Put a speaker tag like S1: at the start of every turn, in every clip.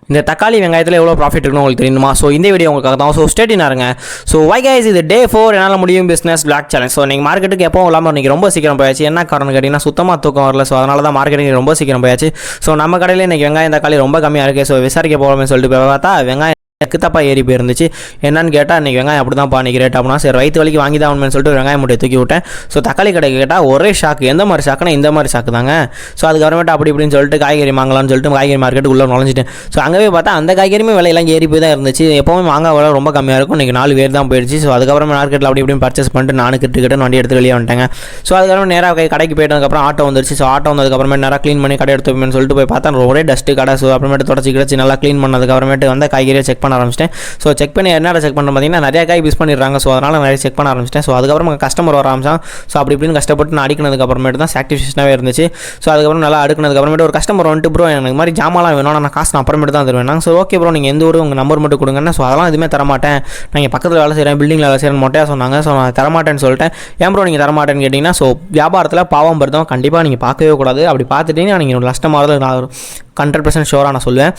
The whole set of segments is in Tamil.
S1: இந்த தக்காளி வெங்காயத்தில் எவ்வளோ ப்ராஃபிட் இருக்குன்னு உங்களுக்கு தெரியுமா? ஸோ இந்த வீடியோ உங்களுக்காக தான். ஸோ ஸ்டேட்டினா இருங்க. ஸோ வை கைஸ், இது டே 4 என்னால் முடியும் பிஸ்னஸ் பிளாக் சேலஞ்ச். ஸோ நீங்கள் மார்க்கெட்டுக்கு எப்போ இல்லாமல் இன்றைக்கி ரொம்ப சீக்கிரம் போயாச்சு. என்ன காரணம் கேட்டிங்கன்னா சுத்தமாக தூக்கம் வரல. ஸோ அதனால தான் மார்க்கெட்டுக்கு ரொம்ப சீக்கிரம் போயாச்சு. ஸோ நம்ம கடையில் இன்றைக்கி வெங்காயம் தக்காளி ரொம்ப கம்மியாக இருக்குது. ஸோ விசாரிக்க போகலாமே சொல்லிட்டு போய் பார்த்தா வெங்காயம் தப்பா ஏறி போயிருந்துச்சு. என்னன்னு கேட்டால் இன்றைக்கி வெங்காயம் அப்படி தான் பானிக்கு ரேட் அப்படின்னா சரி வயிற்று வலிக்கு வாங்கி தான் ஆகணும்னு சொல்லிட்டு வெங்காயம் முட்டையை தூக்கி விட்டேன். ஸோ தக்காளி கடைக்கு கேட்டால் ஒரே ஷாக்கு. எந்த மாதிரி ஷாக்குனா இந்த மாதிரி ஷாக்கு தாங்க. ஸோ அதுக்கப்புறமேட்டு அப்படி இப்படின்னு சொல்லிட்டு காய்கறி வாங்கலாம்னு சொல்லிட்டு காய்கறி மார்க்கெட்டுக்கு உள்ளே நுழைஞ்சிட்டேன். ஸோ அங்கே பார்த்தா அந்த காய்கறியுமே விலையெல்லாம் ஏறி போய் தான் இருந்துச்சு. எப்போவுமே மாங்காய் விலை ரொம்ப கம்மியாக இருக்கும். இன்றைக்கி 4 பேர் தான் போயிடுச்சு. ஸோ அதுக்கப்புறம் மார்க்கெட்டில் அப்படி இப்படின்னு பர்ச்சேஸ் பண்ணிட்டு நானும் கிட்ட வண்டி எடுத்து வெளியே வந்துட்டேங்க. ஸோ அதுக்கப்புறம் நேராக கடைக்கு போயிட்டதுக்கப்புறம் ஆட்டோ வந்துருச்சு. ஸோ ஆட்டோ வந்ததுக்கப்புறமே நேராக க்ளீன் பண்ணி கடை எடுத்து வைப்பேன்னு சொல்லிட்டு போய் பார்த்தா ஒரே டஸ்ட்டு கடை. ஸோ அப்புறமேட்டு தொடச்சி கிடச்சி நல்லா க்ளீன் பண்ணதுக்கப்புறமேட்டு வந்து காய்கறியை செக் பண்ண ஆரம்பிச்சிட்டேன். ஸோ செக் பண்ணி என்ன செக் பண்ணுறேன் பார்த்தீங்கன்னா நிறைய காய் மிஸ் பண்ணிடுறாங்க. ஸோ அதனால் நிறைய செக் பண்ண ஆரம்பிச்சிட்டேன். ஸோ அதுக்கப்புறம் கஸ்டமர் வர ஆரம்பிச்சான். ஸோ அப்படி இப்படின்னு கஷ்டப்பட்டு நான் அடிக்கிறதுக்கப்புறமேட்டு தான் சாக்டிஃபிகேஷனாகவே இருந்துச்சு. ஸோ அதுக்கப்புறம் நல்லா அடுக்கிறதுக்கப்புறமேட்டு ஒரு கஸ்டமர் வந்துட்டு ப்ரோ எனக்கு மாதிரி ஜாமான்லாம் வேணும், நான் காசு நான் அப்புறமேட்டு தான் தருவேன். ஸோ ஓகே ப்ரோ நீங்கள் எந்த ஊர் உங்கள் நம்பர் மட்டும் கொடுங்கன்னா. ஸோ அதெல்லாம் எதுவுமே தரமாட்டேன், நான் பக்கத்தில் வேலை செய்கிறேன் பில்டிங்கில் வேலை செய்கிறேன் மொட்டையாக சொன்னாங்க. ஸோ நான் தரமாட்டேன்னு சொல்லிட்டேன். ஏன் ப்ரோ நீங்கள் தரமாட்டேன்னு கேட்டிங்கன்னா ஸோ வியாபாரத்தில் பாவம் பருத்தம் கண்டிப்பாக நீங்கள் பார்க்கவே கூடாது. அப்படி பார்த்துட்டீங்கன்னா நீங்கள் நஷ்டமாக நான் 100% ஷோராக நான் சொல்லுவேன்.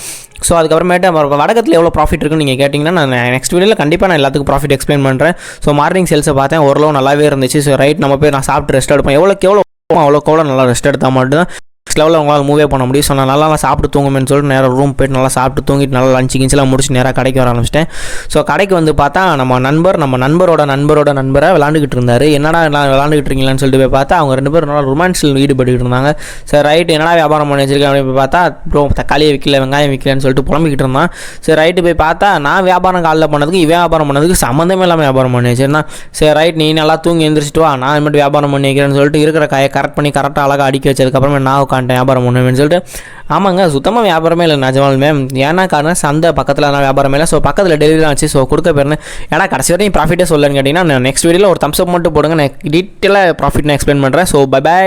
S1: ஸோ அதுக்கப்புறமேட்டு வடகத்தில் எவ்வளோ ப்ராஃபிட் இருக்குன்னு நீங்கள் கேட்டிங்கன்னா நான் நெக்ஸ்ட் வீடியோவில் கண்டிப்பாக நான் எல்லாத்துக்கும் ப்ராஃபிட் எக்ஸ்பிளைன் பண்ணுறேன். ஸோ மார்னிங் சேல்ஸை பார்த்தேன் ஓரளவு நல்லாவே இருந்துச்சு. ஸோ ரைட் நம்ம போய் நான் சாப்பிட்டு ரெஸ்ட் எடுப்பேன். எவ்வளோ நல்லா ரெஸ்ட் எடுத்தால் மட்டும்தான் நெக்ஸ்ட் லெவலில் உங்களால் மூவே பண்ண முடியும். ஸோ நான் நல்லா சாப்பிட்டு தூங்குமேன்னு சொல்லிட்டு நேராக ரூம் போய்ட்டு நல்லா சாப்பிட்டு தூங்கிட்டு நல்லா லஞ்சு கிஞ்செலாம் முடிச்சு நேராக கடைக்கு வர ஆரம்பிச்சிட்டேன். ஸோ கடைக்கு வந்து பார்த்தா நம்ம நண்பரோட நண்பரை விளாண்டுக்கிட்டு இருந்தார். என்னடா விளாண்டுக்கிட்டு இருக்கீங்களான்னு சொல்லிட்டு போய் பார்த்தா அவங்க 2 பேரும் நல்லா ரொமான்ஸில் ஈடுபட்டுக்கிட்டு இருந்தாங்க. சரி ரைட்டு என்னடா வியாபாரம் பண்ணி வச்சிருக்கேன் அப்படின்னு போய் பார்த்தா ப்ரோ தக்காளியை விற்கல வெங்காயம் விற்கலன்னு சொல்லிட்டு புலம்பிக்கிட்டு இருந்தான். சரி ரைட்டு போய் பார்த்தா நான் வியாபாரம் காலையில் பண்ணதுக்கு வியாபாரம் பண்ணதுக்கு சம்மந்தமே இல்லாமல் வியாபாரம் பண்ணி வச்சிருந்தான். சரி ரைட் நீ நல்லா தூங்கி எழுந்திரிச்சிட்டு வா, நான் மட்டும் வியாபாரம் பண்ணி வைக்கிறேன்னு சொல்லிட்டு இருக்கிற காயை கரெக்ட் பண்ணி கரெக்டாக அழகாக அடுக்கி வச்சதுக்கப்புறமே நான் வியாபாரம் பண்ணுவேன்னு சொல்லிட்டு ஆமாங்க சுத்தமாக வியாபாரமே இல்லை நிஜமாலுமே. ஏன்னா காரணம் சந்தை பக்கத்தில் நான் வியாபாரமே இல்லை. ஸோ பக்கத்தில் டெலிவரி ஆச்சு. ஸோ கொடுக்க போயிருந்தேன். ஏன்னா கடைசி வரையும் ப்ராஃபிட்டே சொல்லணும்னு கேட்டிங்கன்னா நான் நெக்ஸ்ட் வீடியோவில் ஒரு தம்ஸ் அப் மட்டும் போடுங்க, நான் டீட்டெயிலாக ப்ராஃபிட் நான் எக்ஸ்பிளைன் பண்ணுறேன். So by.